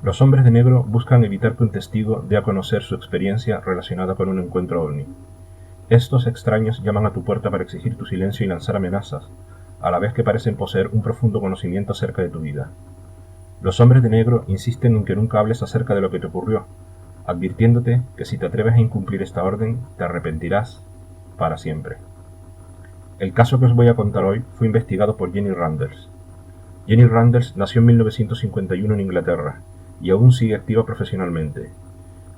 Los hombres de negro buscan evitar que un testigo dé a conocer su experiencia relacionada con un encuentro ovni. Estos extraños llaman a tu puerta para exigir tu silencio y lanzar amenazas, a la vez que parecen poseer un profundo conocimiento acerca de tu vida. Los hombres de negro insisten en que nunca hables acerca de lo que te ocurrió, advirtiéndote que si te atreves a incumplir esta orden, te arrepentirás para siempre. El caso que os voy a contar hoy fue investigado por Jenny Randles. Jenny Randles nació en 1951 en Inglaterra y aún sigue activa profesionalmente.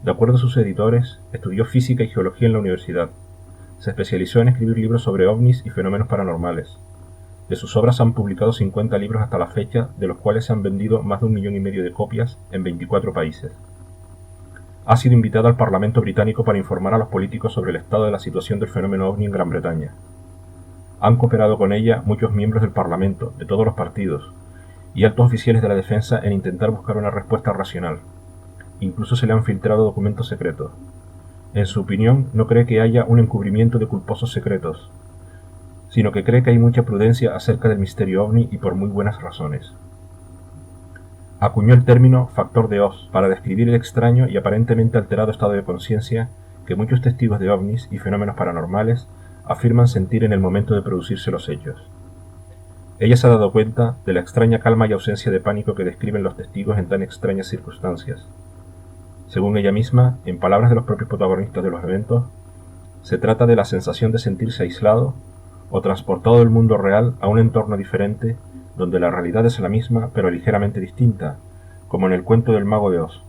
De acuerdo a sus editores, estudió física y geología en la universidad. Se especializó en escribir libros sobre ovnis y fenómenos paranormales. De sus obras se han publicado 50 libros hasta la fecha, de los cuales se han vendido más de 1,5 millones de copias en 24 países. Ha sido invitada al Parlamento británico para informar a los políticos sobre el estado de la situación del fenómeno ovni en Gran Bretaña. Han cooperado con ella muchos miembros del Parlamento, de todos los partidos, y altos oficiales de la defensa en intentar buscar una respuesta racional. Incluso se le han filtrado documentos secretos. En su opinión, no cree que haya un encubrimiento de culposos secretos, sino que cree que hay mucha prudencia acerca del misterio ovni y por muy buenas razones. Acuñó el término factor de Oz para describir el extraño y aparentemente alterado estado de conciencia que muchos testigos de ovnis y fenómenos paranormales afirman sentir en el momento de producirse los hechos. Ella se ha dado cuenta de la extraña calma y ausencia de pánico que describen los testigos en tan extrañas circunstancias. Según ella misma, en palabras de los propios protagonistas de los eventos, se trata de la sensación de sentirse aislado o transportado del mundo real a un entorno diferente donde la realidad es la misma pero ligeramente distinta, como en el cuento del mago de Oz.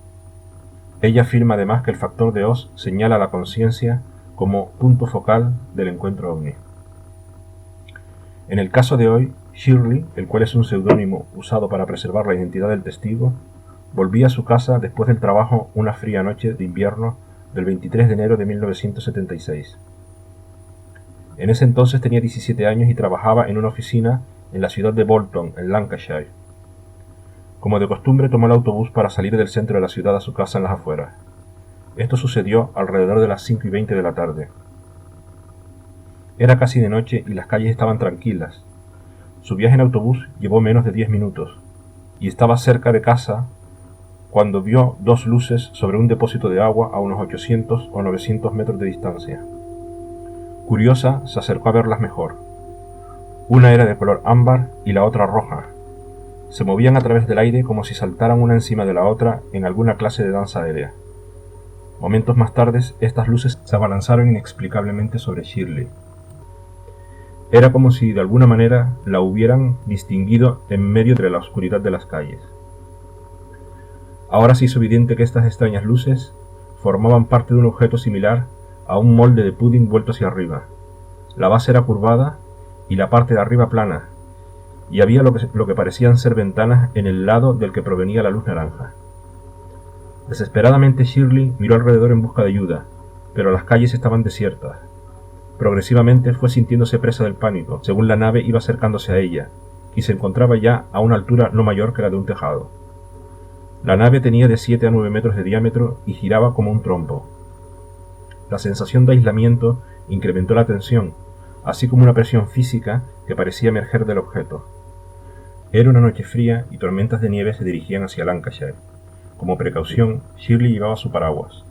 Ella afirma además que el factor de Oz señala a la conciencia como punto focal del encuentro ovni. En el caso de hoy, Shirley, el cual es un seudónimo usado para preservar la identidad del testigo, volvía a su casa después del trabajo una fría noche de invierno del 23 de enero de 1976. En ese entonces tenía 17 años y trabajaba en una oficina en la ciudad de Bolton, en Lancashire. Como de costumbre, tomó el autobús para salir del centro de la ciudad a su casa en las afueras. Esto sucedió alrededor de las 5:20 de la tarde. Era casi de noche y las calles estaban tranquilas. Su viaje en autobús llevó menos de 10 minutos, y estaba cerca de casa cuando vio dos luces sobre un depósito de agua a unos 800 o 900 metros de distancia. Curiosa, se acercó a verlas mejor. Una era de color ámbar y la otra roja. Se movían a través del aire como si saltaran una encima de la otra en alguna clase de danza aérea. Momentos más tarde, estas luces se abalanzaron inexplicablemente sobre Shirley. Era como si de alguna manera la hubieran distinguido en medio de la oscuridad de las calles. Ahora se hizo evidente que estas extrañas luces formaban parte de un objeto similar a un molde de pudding vuelto hacia arriba. La base era curvada y la parte de arriba plana, y había lo que parecían ser ventanas en el lado del que provenía la luz naranja. Desesperadamente Shirley miró alrededor en busca de ayuda, pero las calles estaban desiertas. Progresivamente fue sintiéndose presa del pánico, según la nave iba acercándose a ella, y se encontraba ya a una altura no mayor que la de un tejado. La nave tenía de 7 a 9 metros de diámetro y giraba como un trompo. La sensación de aislamiento incrementó la tensión, así como una presión física que parecía emerger del objeto. Era una noche fría y tormentas de nieve se dirigían hacia Lancashire. Como precaución, Shirley llevaba su paraguas.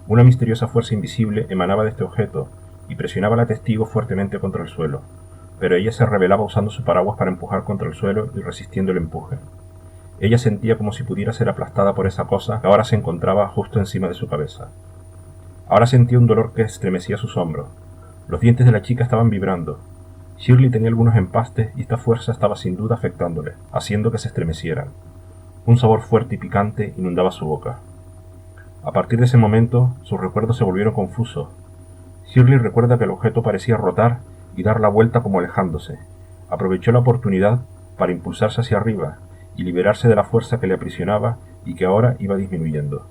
Una misteriosa fuerza invisible emanaba de este objeto y presionaba a la testigo fuertemente contra el suelo, pero ella se rebelaba usando su paraguas para empujar contra el suelo y resistiendo el empuje. Ella sentía como si pudiera ser aplastada por esa cosa que ahora se encontraba justo encima de su cabeza. Ahora sentía un dolor que estremecía sus hombros. Los dientes de la chica estaban vibrando. Shirley tenía algunos empastes y esta fuerza estaba sin duda afectándole, haciendo que se estremecieran. Un sabor fuerte y picante inundaba su boca. A partir de ese momento, sus recuerdos se volvieron confusos. Shirley recuerda que el objeto parecía rotar y dar la vuelta como alejándose. Aprovechó la oportunidad para impulsarse hacia arriba y liberarse de la fuerza que le aprisionaba y que ahora iba disminuyendo.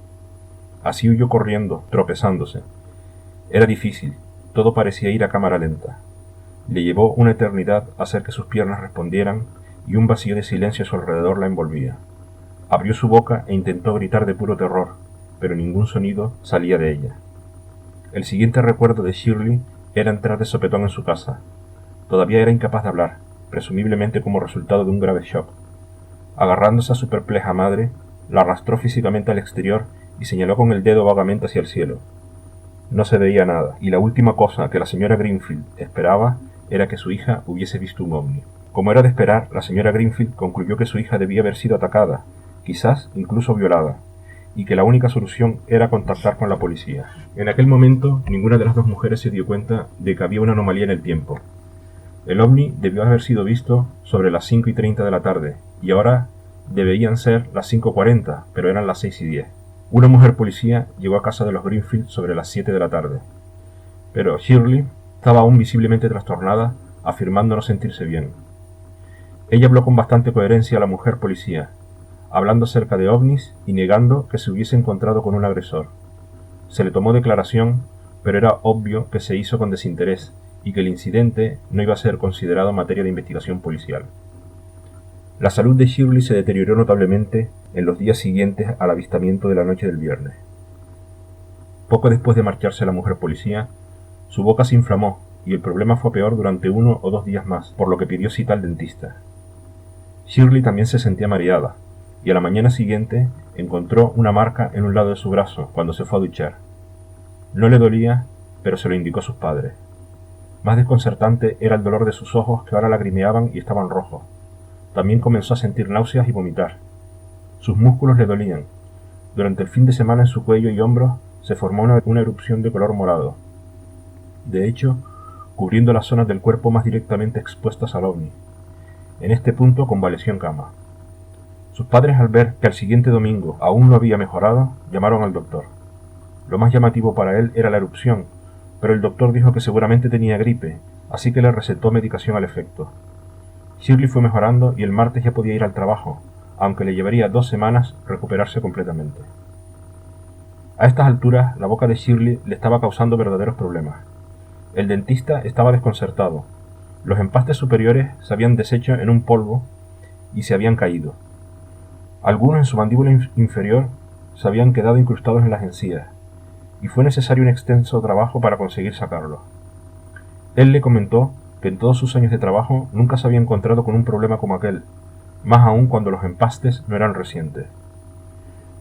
Así huyó corriendo, tropezándose. Era difícil, todo parecía ir a cámara lenta. Le llevó una eternidad hacer que sus piernas respondieran y un vacío de silencio a su alrededor la envolvía. Abrió su boca e intentó gritar de puro terror, pero ningún sonido salía de ella. El siguiente recuerdo de Shirley era entrar de sopetón en su casa. Todavía era incapaz de hablar, presumiblemente como resultado de un grave shock. Agarrándose a su perpleja madre, la arrastró físicamente al exterior y señaló con el dedo vagamente hacia el cielo. No se veía nada, y la última cosa que la señora Greenfield esperaba era que su hija hubiese visto un ovni. Como era de esperar, la señora Greenfield concluyó que su hija debía haber sido atacada, quizás incluso violada, y que la única solución era contactar con la policía. En aquel momento, ninguna de las dos mujeres se dio cuenta de que había una anomalía en el tiempo. El ovni debió haber sido visto sobre las 5:30 de la tarde, y ahora deberían ser las 5:40, pero eran las 6:10. Una mujer policía llegó a casa de los Greenfield sobre las 7 de la tarde, pero Shirley estaba aún visiblemente trastornada, afirmando no sentirse bien. Ella habló con bastante coherencia a la mujer policía, hablando acerca de ovnis y negando que se hubiese encontrado con un agresor. Se le tomó declaración, pero era obvio que se hizo con desinterés y que el incidente no iba a ser considerado materia de investigación policial. La salud de Shirley se deterioró notablemente en los días siguientes al avistamiento de la noche del viernes. Poco después de marcharse la mujer policía, su boca se inflamó y el problema fue peor durante 1 o 2 días más, por lo que pidió cita al dentista. Shirley también se sentía mareada, y a la mañana siguiente encontró una marca en un lado de su brazo cuando se fue a duchar. No le dolía, pero se lo indicó a sus padres. Más desconcertante era el dolor de sus ojos, que ahora lagrimeaban y estaban rojos. También comenzó a sentir náuseas y vomitar. Sus músculos le dolían. Durante el fin de semana en su cuello y hombros se formó una erupción de color morado. De hecho, cubriendo las zonas del cuerpo más directamente expuestas al ovni. En este punto convaleció en cama. Sus padres, al ver que al siguiente domingo aún no había mejorado, llamaron al doctor. Lo más llamativo para él era la erupción, pero el doctor dijo que seguramente tenía gripe, así que le recetó medicación al efecto. Shirley fue mejorando y el martes ya podía ir al trabajo, aunque le llevaría 2 semanas recuperarse completamente. A estas alturas, la boca de Shirley le estaba causando verdaderos problemas. El dentista estaba desconcertado. Los empastes superiores se habían deshecho en un polvo y se habían caído. Algunos en su mandíbula inferior se habían quedado incrustados en las encías, y fue necesario un extenso trabajo para conseguir sacarlos. Él le comentó que en todos sus años de trabajo nunca se había encontrado con un problema como aquel, más aún cuando los empastes no eran recientes.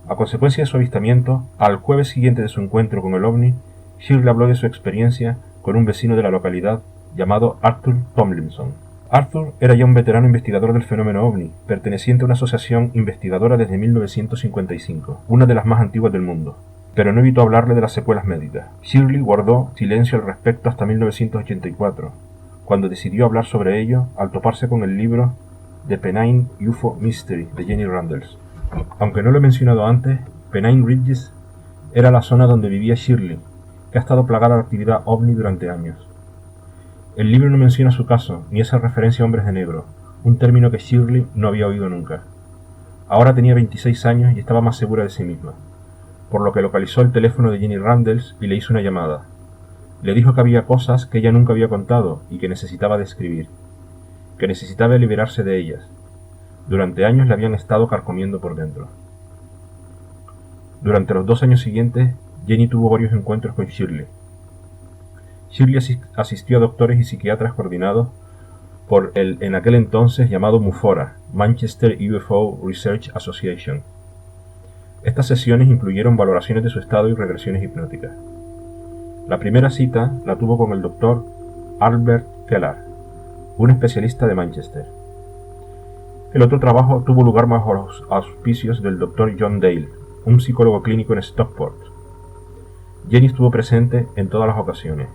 A consecuencia de su avistamiento, al jueves siguiente de su encuentro con el ovni, Shirley habló de su experiencia con un vecino de la localidad llamado Arthur Tomlinson. Arthur era ya un veterano investigador del fenómeno ovni, perteneciente a una asociación investigadora desde 1955, una de las más antiguas del mundo, pero no evitó hablarle de las secuelas médicas. Shirley guardó silencio al respecto hasta 1984, cuando decidió hablar sobre ello al toparse con el libro The Pennine UFO Mystery de Jenny Randles. Aunque no lo he mencionado antes, Pennine Ridges era la zona donde vivía Shirley, que ha estado plagada de actividad ovni durante años. El libro no menciona su caso, ni hace referencia a hombres de negro, un término que Shirley no había oído nunca. Ahora tenía 26 años y estaba más segura de sí misma, por lo que localizó el teléfono de Jenny Randles y le hizo una llamada. Le dijo que había cosas que ella nunca había contado y que necesitaba describir, que necesitaba liberarse de ellas. Durante años le habían estado carcomiendo por dentro. Durante los 2 años siguientes, Jenny tuvo varios encuentros con Shirley. Shirley asistió a doctores y psiquiatras coordinados por el en aquel entonces llamado MUFORA, Manchester UFO Research Association. Estas sesiones incluyeron valoraciones de su estado y regresiones hipnóticas. La primera cita la tuvo con el doctor Albert Kellar, un especialista de Manchester. El otro trabajo tuvo lugar bajo los auspicios del doctor John Dale, un psicólogo clínico en Stockport. Jenny estuvo presente en todas las ocasiones.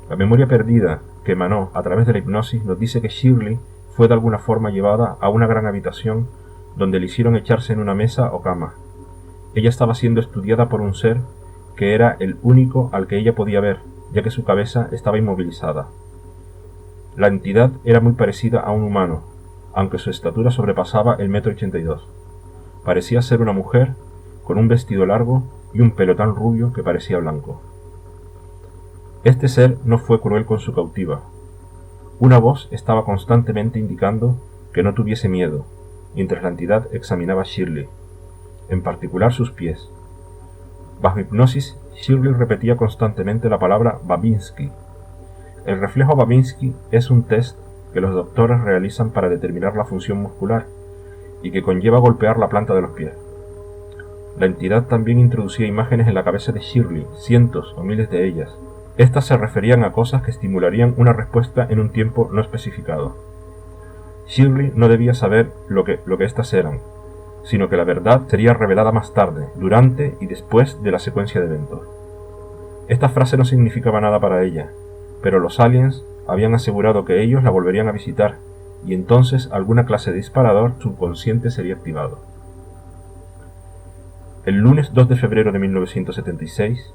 La memoria perdida que emanó a través de la hipnosis nos dice que Shirley fue de alguna forma llevada a una gran habitación donde le hicieron echarse en una mesa o cama. Ella estaba siendo estudiada por un ser que era el único al que ella podía ver, ya que su cabeza estaba inmovilizada. La entidad era muy parecida a un humano, aunque su estatura sobrepasaba el 1,82 m. Parecía ser una mujer con un vestido largo y un pelo tan rubio que parecía blanco. Este ser no fue cruel con su cautiva. Una voz estaba constantemente indicando que no tuviese miedo, mientras la entidad examinaba a Shirley, en particular sus pies. Bajo hipnosis, Shirley repetía constantemente la palabra Babinski. El reflejo Babinski es un test que los doctores realizan para determinar la función muscular y que conlleva golpear la planta de los pies. La entidad también introducía imágenes en la cabeza de Shirley, cientos o miles de ellas. Estas se referían a cosas que estimularían una respuesta en un tiempo no especificado. Shirley no debía saber lo que éstas eran, sino que la verdad sería revelada más tarde, durante y después de la secuencia de eventos. Esta frase no significaba nada para ella, pero los aliens habían asegurado que ellos la volverían a visitar, y entonces alguna clase de disparador subconsciente sería activado. El lunes 2 de febrero de 1976,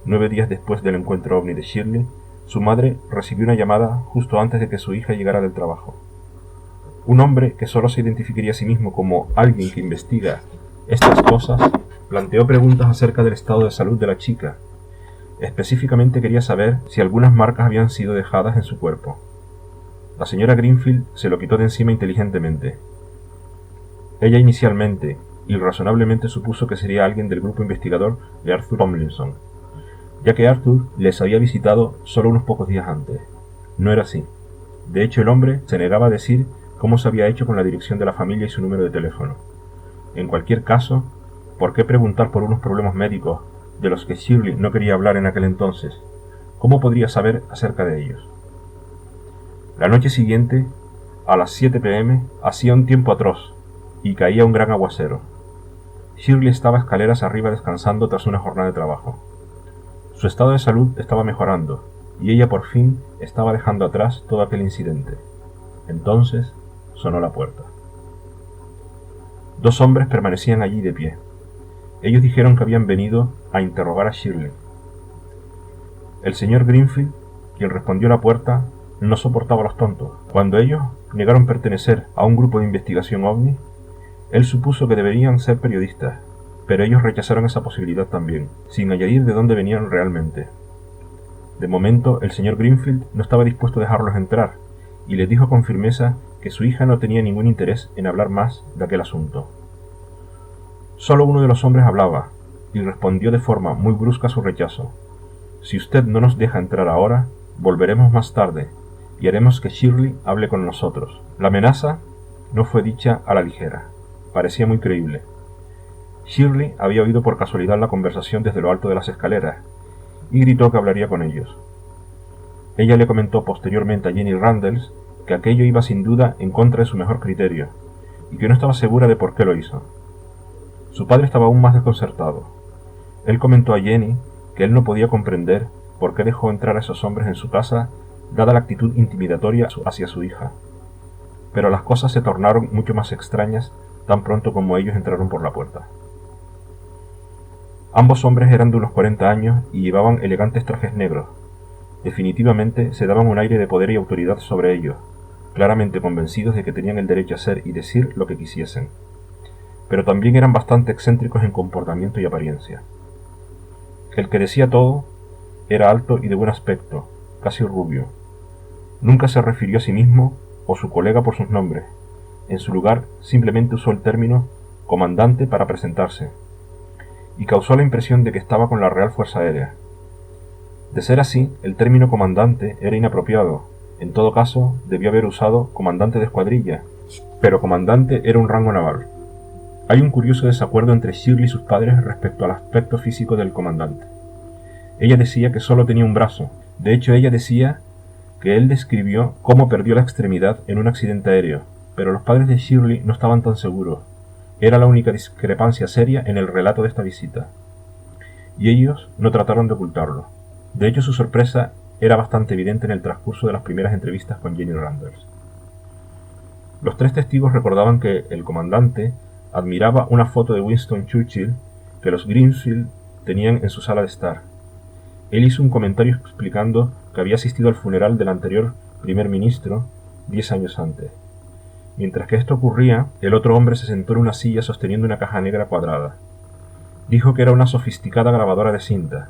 9 días después del encuentro ovni de Shirley, su madre recibió una llamada justo antes de que su hija llegara del trabajo. Un hombre que solo se identificaría a sí mismo como alguien que investiga estas cosas, planteó preguntas acerca del estado de salud de la chica. Específicamente quería saber si algunas marcas habían sido dejadas en su cuerpo. La señora Greenfield se lo quitó de encima inteligentemente. Ella inicialmente y razonablemente supuso que sería alguien del grupo investigador de Arthur Tomlinson, ya que Arthur les había visitado solo unos pocos días antes. No era así. De hecho, el hombre se negaba a decir cómo se había hecho con la dirección de la familia y su número de teléfono. En cualquier caso, ¿por qué preguntar por unos problemas médicos de los que Shirley no quería hablar en aquel entonces? ¿Cómo podría saber acerca de ellos? La noche siguiente, a las 7 p.m., hacía un tiempo atroz y caía un gran aguacero. Shirley estaba escaleras arriba descansando tras una jornada de trabajo. Su estado de salud estaba mejorando y ella por fin estaba dejando atrás todo aquel incidente. Entonces sonó la puerta. Dos hombres permanecían allí de pie. Ellos dijeron que habían venido a interrogar a Shirley. El señor Greenfield, quien respondió a la puerta, no soportaba a los tontos. Cuando ellos negaron pertenecer a un grupo de investigación ovni, él supuso que deberían ser periodistas, pero ellos rechazaron esa posibilidad también, sin añadir de dónde venían realmente. De momento, el señor Greenfield no estaba dispuesto a dejarlos entrar, y les dijo con firmeza que su hija no tenía ningún interés en hablar más de aquel asunto. Solo uno de los hombres hablaba, y respondió de forma muy brusca a su rechazo. Si usted no nos deja entrar ahora, volveremos más tarde, y haremos que Shirley hable con nosotros. La amenaza no fue dicha a la ligera. Parecía muy creíble. Shirley había oído por casualidad la conversación desde lo alto de las escaleras, y gritó que hablaría con ellos. Ella le comentó posteriormente a Jenny Randles que aquello iba sin duda en contra de su mejor criterio, y que no estaba segura de por qué lo hizo. Su padre estaba aún más desconcertado. Él comentó a Jenny que él no podía comprender por qué dejó entrar a esos hombres en su casa, dada la actitud intimidatoria hacia su hija. Pero las cosas se tornaron mucho más extrañas tan pronto como ellos entraron por la puerta. Ambos hombres eran de unos 40 años y llevaban elegantes trajes negros. Definitivamente se daban un aire de poder y autoridad sobre ellos, claramente convencidos de que tenían el derecho a hacer y decir lo que quisiesen. Pero también eran bastante excéntricos en comportamiento y apariencia. El que decía todo era alto y de buen aspecto, casi rubio. Nunca se refirió a sí mismo o su colega por sus nombres. En su lugar simplemente usó el término comandante para presentarse, y causó la impresión de que estaba con la Real Fuerza Aérea. De ser así, el término comandante era inapropiado. En todo caso, debió haber usado comandante de escuadrilla, pero comandante era un rango naval. Hay un curioso desacuerdo entre Shirley y sus padres respecto al aspecto físico del comandante. Ella decía que solo tenía un brazo. De hecho, ella decía que él describió cómo perdió la extremidad en un accidente aéreo, pero los padres de Shirley no estaban tan seguros. Era la única discrepancia seria en el relato de esta visita, y ellos no trataron de ocultarlo. De hecho, su sorpresa era bastante evidente en el transcurso de las primeras entrevistas con Jenny Randles. Los tres testigos recordaban que el comandante admiraba una foto de Winston Churchill que los Greenfield tenían en su sala de estar. Él hizo un comentario explicando que había asistido al funeral del anterior primer ministro 10 años antes. Mientras que esto ocurría, el otro hombre se sentó en una silla sosteniendo una caja negra cuadrada. Dijo que era una sofisticada grabadora de cinta,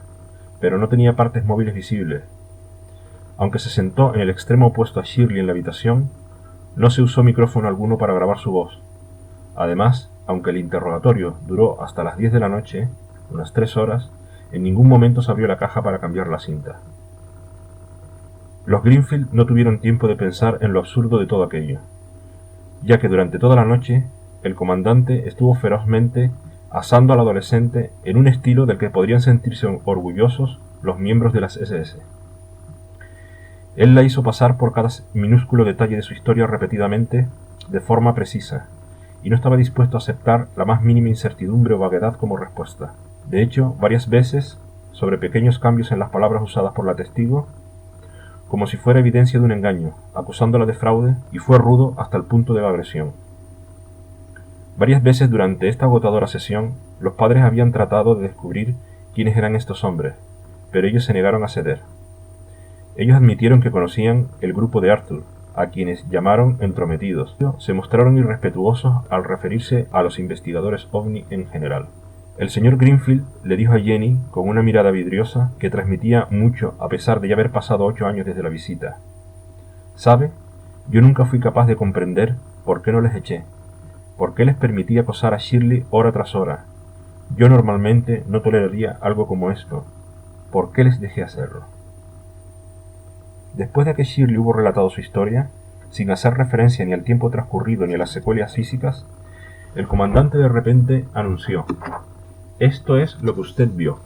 pero no tenía partes móviles visibles. Aunque se sentó en el extremo opuesto a Shirley en la habitación, no se usó micrófono alguno para grabar su voz. Además, aunque el interrogatorio duró hasta las 10 de la noche, unas 3 horas, en ningún momento se abrió la caja para cambiar la cinta. Los Greenfield no tuvieron tiempo de pensar en lo absurdo de todo aquello, ya que durante toda la noche el comandante estuvo ferozmente asando al adolescente en un estilo del que podrían sentirse orgullosos los miembros de las SS. Él la hizo pasar por cada minúsculo detalle de su historia repetidamente, de forma precisa, y no estaba dispuesto a aceptar la más mínima incertidumbre o vaguedad como respuesta. De hecho, varias veces, sobre pequeños cambios en las palabras usadas por la testigo, como si fuera evidencia de un engaño, acusándola de fraude, y fue rudo hasta el punto de la agresión. Varias veces durante esta agotadora sesión, los padres habían tratado de descubrir quiénes eran estos hombres, pero ellos se negaron a ceder. Ellos admitieron que conocían el grupo de Arthur, a quienes llamaron entrometidos. Se mostraron irrespetuosos al referirse a los investigadores OVNI en general. El señor Greenfield le dijo a Jenny, con una mirada vidriosa que transmitía mucho a pesar de ya haber pasado 8 años desde la visita: «¿Sabe? Yo nunca fui capaz de comprender por qué no les eché. ¿Por qué les permití acosar a Shirley hora tras hora? Yo normalmente no toleraría algo como esto. ¿Por qué les dejé hacerlo?» Después de que Shirley hubo relatado su historia, sin hacer referencia ni al tiempo transcurrido ni a las secuelas físicas, el comandante de repente anunció: «Esto es lo que usted vio».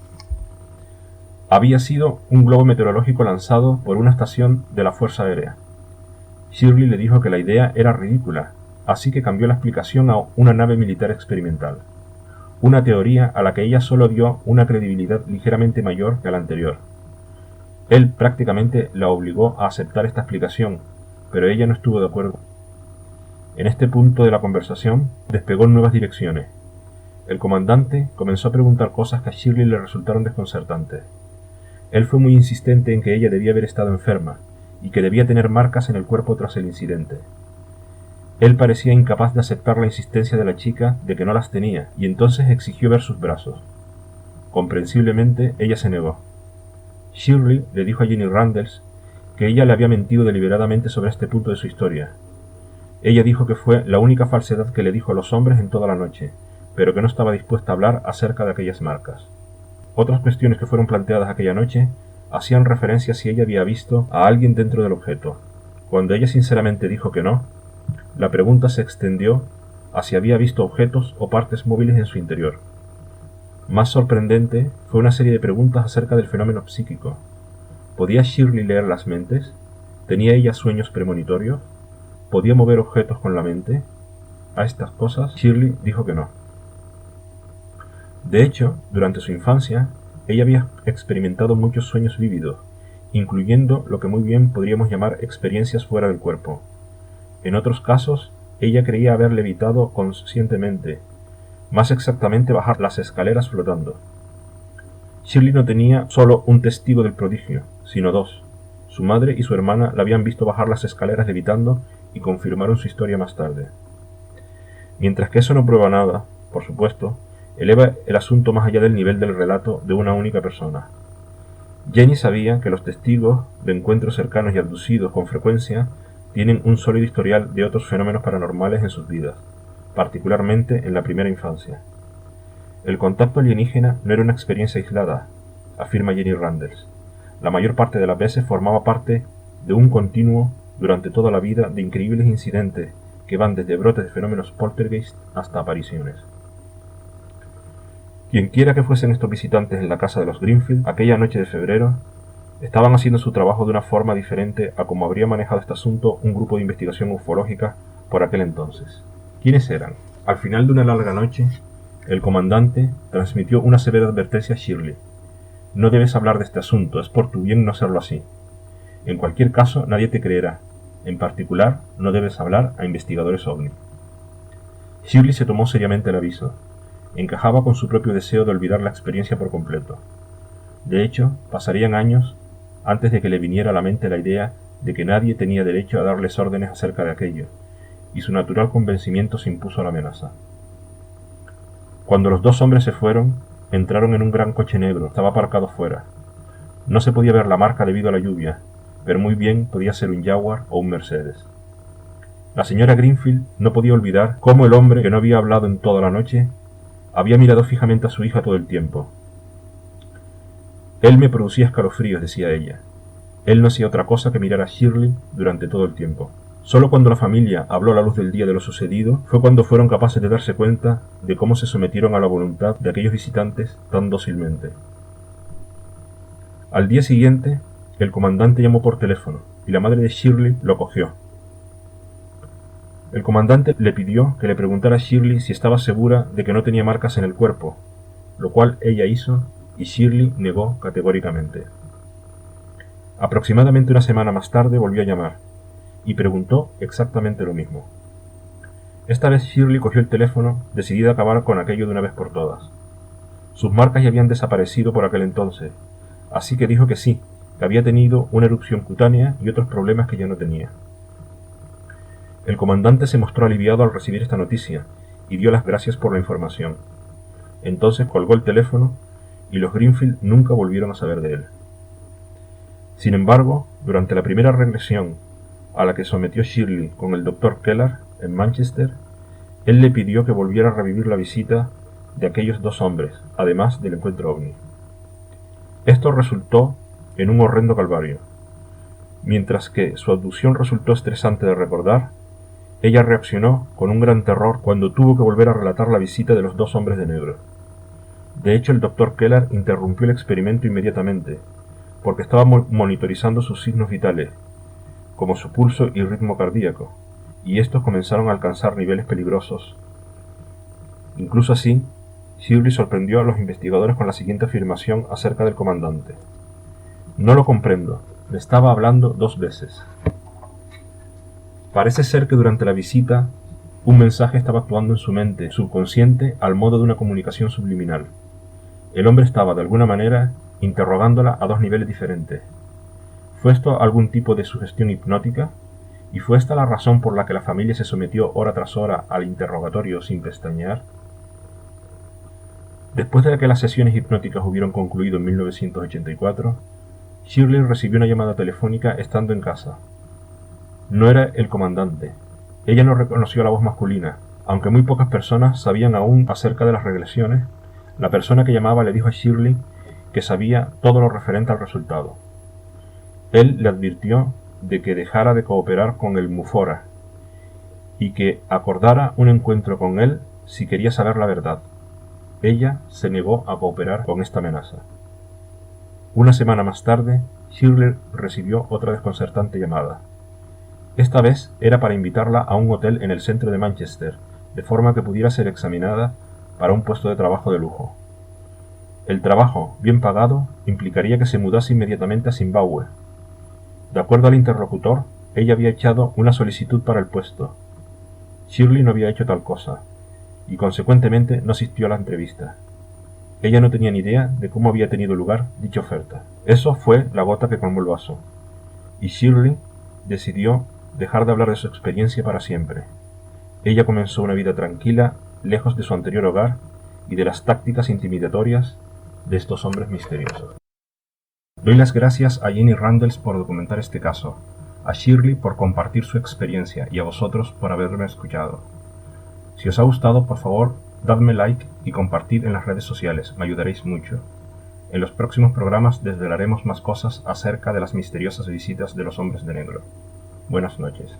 Había sido un globo meteorológico lanzado por una estación de la Fuerza Aérea. Shirley le dijo que la idea era ridícula, así que cambió la explicación a una nave militar experimental, una teoría a la que ella solo dio una credibilidad ligeramente mayor que a la anterior. Él prácticamente la obligó a aceptar esta explicación, pero ella no estuvo de acuerdo. En este punto de la conversación despegó en nuevas direcciones. El comandante comenzó a preguntar cosas que a Shirley le resultaron desconcertantes. Él fue muy insistente en que ella debía haber estado enferma y que debía tener marcas en el cuerpo tras el incidente. Él parecía incapaz de aceptar la insistencia de la chica de que no las tenía, y entonces exigió ver sus brazos. Comprensiblemente, ella se negó. Shirley le dijo a Jenny Randles que ella le había mentido deliberadamente sobre este punto de su historia. Ella dijo que fue la única falsedad que le dijo a los hombres en toda la noche, pero que no estaba dispuesta a hablar acerca de aquellas marcas. Otras cuestiones que fueron planteadas aquella noche hacían referencia a si ella había visto a alguien dentro del objeto. Cuando ella sinceramente dijo que no, la pregunta se extendió a si había visto objetos o partes móviles en su interior. Más sorprendente fue una serie de preguntas acerca del fenómeno psíquico. ¿Podía Shirley leer las mentes? ¿Tenía ella sueños premonitorios? ¿Podía mover objetos con la mente? A estas cosas Shirley dijo que no. De hecho, durante su infancia, ella había experimentado muchos sueños vívidos, incluyendo lo que muy bien podríamos llamar experiencias fuera del cuerpo. En otros casos, ella creía haber levitado conscientemente, más exactamente bajar las escaleras flotando. Shirley no tenía solo un testigo del prodigio, sino dos. Su madre y su hermana la habían visto bajar las escaleras levitando y confirmaron su historia más tarde. Mientras que eso no prueba nada, por supuesto, eleva el asunto más allá del nivel del relato de una única persona. Jenny sabía que los testigos de encuentros cercanos y abducidos con frecuencia tienen un sólido historial de otros fenómenos paranormales en sus vidas, particularmente en la primera infancia. El contacto alienígena no era una experiencia aislada, afirma Jenny Randles. La mayor parte de las veces formaba parte de un continuo durante toda la vida de increíbles incidentes que van desde brotes de fenómenos poltergeist hasta apariciones. Quienquiera que fuesen estos visitantes en la casa de los Greenfield aquella noche de febrero, estaban haciendo su trabajo de una forma diferente a como habría manejado este asunto un grupo de investigación ufológica por aquel entonces. ¿Quiénes eran? Al final de una larga noche, el comandante transmitió una severa advertencia a Shirley. No debes hablar de este asunto, es por tu bien no hacerlo así. En cualquier caso, nadie te creerá. En particular, no debes hablar a investigadores OVNI. Shirley se tomó seriamente el aviso. Encajaba con su propio deseo de olvidar la experiencia por completo. De hecho, pasarían años antes de que le viniera a la mente la idea de que nadie tenía derecho a darles órdenes acerca de aquello, y su natural convencimiento se impuso a la amenaza. Cuando los dos hombres se fueron, entraron en un gran coche negro, estaba aparcado fuera. No se podía ver la marca debido a la lluvia, pero muy bien podía ser un Jaguar o un Mercedes. La señora Greenfield no podía olvidar cómo el hombre que no había hablado en toda la noche había mirado fijamente a su hija todo el tiempo. Él me producía escalofríos, decía ella. Él no hacía otra cosa que mirar a Shirley durante todo el tiempo. Solo cuando la familia habló a la luz del día de lo sucedido fue cuando fueron capaces de darse cuenta de cómo se sometieron a la voluntad de aquellos visitantes tan dócilmente. Al día siguiente, el comandante llamó por teléfono y la madre de Shirley lo cogió. El comandante le pidió que le preguntara a Shirley si estaba segura de que no tenía marcas en el cuerpo, lo cual ella hizo y Shirley negó categóricamente. Aproximadamente una semana más tarde volvió a llamar y preguntó exactamente lo mismo. Esta vez Shirley cogió el teléfono, decidida a acabar con aquello de una vez por todas. Sus marcas ya habían desaparecido por aquel entonces, así que dijo que sí, que había tenido una erupción cutánea y otros problemas que ya no tenía. El comandante se mostró aliviado al recibir esta noticia y dio las gracias por la información. Entonces colgó el teléfono y los Greenfield nunca volvieron a saber de él. Sin embargo, durante la primera regresión a la que sometió Shirley con el Dr. Keller en Manchester, él le pidió que volviera a revivir la visita de aquellos dos hombres, además del encuentro ovni. Esto resultó en un horrendo calvario. Mientras que su abducción resultó estresante de recordar, ella reaccionó con un gran terror cuando tuvo que volver a relatar la visita de los dos hombres de negro. De hecho, el Dr. Keller interrumpió el experimento inmediatamente, porque estaba monitorizando sus signos vitales, como su pulso y ritmo cardíaco, y estos comenzaron a alcanzar niveles peligrosos. Incluso así, Shirley sorprendió a los investigadores con la siguiente afirmación acerca del comandante. No lo comprendo, me estaba hablando 2 veces. Parece ser que durante la visita, un mensaje estaba actuando en su mente subconsciente al modo de una comunicación subliminal. El hombre estaba, de alguna manera, interrogándola a 2 niveles diferentes. ¿Fue esto algún tipo de sugestión hipnótica? ¿Y fue esta la razón por la que la familia se sometió hora tras hora al interrogatorio sin pestañear? Después de que las sesiones hipnóticas hubieron concluido en 1984, Shirley recibió una llamada telefónica estando en casa. No era el comandante. Ella no reconoció la voz masculina. Aunque muy pocas personas sabían aún acerca de las regresiones, la persona que llamaba le dijo a Shirley que sabía todo lo referente al resultado. Él le advirtió de que dejara de cooperar con el Mufora y que acordara un encuentro con él si quería saber la verdad. Ella se negó a cooperar con esta amenaza. Una semana más tarde, Shirley recibió otra desconcertante llamada. Esta vez era para invitarla a un hotel en el centro de Manchester, de forma que pudiera ser examinada para un puesto de trabajo de lujo. El trabajo, bien pagado, implicaría que se mudase inmediatamente a Zimbabue. De acuerdo al interlocutor, ella había echado una solicitud para el puesto. Shirley no había hecho tal cosa, y consecuentemente no asistió a la entrevista. Ella no tenía ni idea de cómo había tenido lugar dicha oferta. Eso fue la gota que colmó el vaso, y Shirley decidió dejar de hablar de su experiencia para siempre. Ella comenzó una vida tranquila, lejos de su anterior hogar y de las tácticas intimidatorias de estos hombres misteriosos. Doy las gracias a Jenny Randles por documentar este caso, a Shirley por compartir su experiencia y a vosotros por haberme escuchado. Si os ha gustado, por favor, dadme like y compartid en las redes sociales, me ayudaréis mucho. En los próximos programas desvelaremos más cosas acerca de las misteriosas visitas de los hombres de negro. Buenas noches.